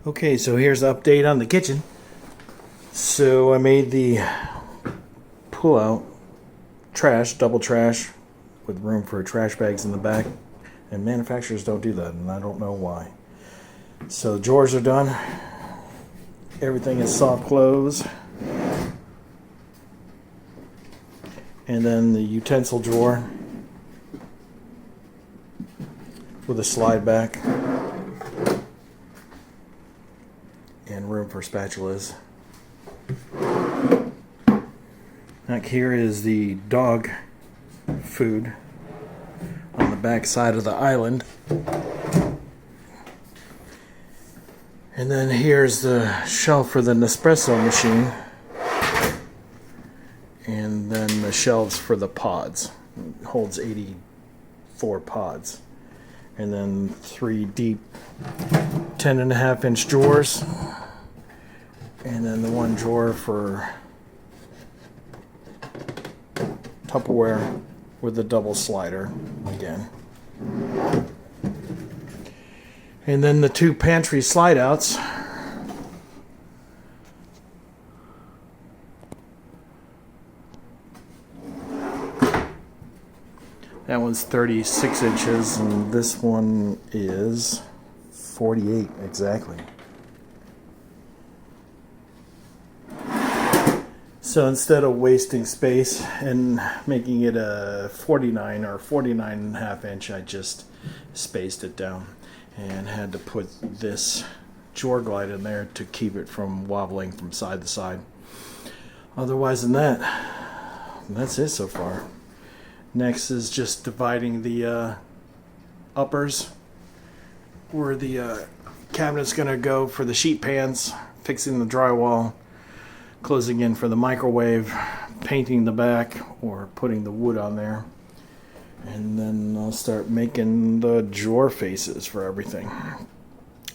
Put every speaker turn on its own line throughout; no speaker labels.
Okay, so here's the update on the kitchen. So I made the pull-out trash, double trash, with room for trash bags in the back. And manufacturers don't do that, and I don't know why. So the drawers are done. Everything is soft close. And then the utensil drawer with a slide back. And room for spatulas. Back here is the dog food on the back side of the island. And then here's the shelf for the Nespresso machine. And then the shelves for the pods. It holds 84 pods. And then 3 deep 10.5-inch drawers. And then the one drawer for Tupperware with the double slider again. And then the 2 pantry slide outs. That one's 36 inches and this one is 48 exactly. So instead of wasting space and making it a 49 or 49.5 inch, I just spaced it down and had to put this drawer glide in there to keep it from wobbling from side to side. Otherwise than that, that's it so far. Next is just dividing the uppers where the cabinet's gonna go for the sheet pans, fixing the drywall, closing in for the microwave, painting the back or putting the wood on there, and then I'll start making the drawer faces for everything,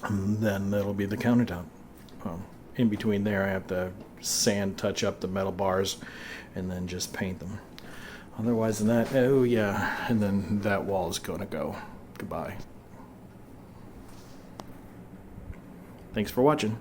and then that'll be the countertop. In between there I have to sand touch up the metal bars and then just paint them. Otherwise than that, oh yeah, and then that wall is gonna go. Goodbye. Thanks for watching.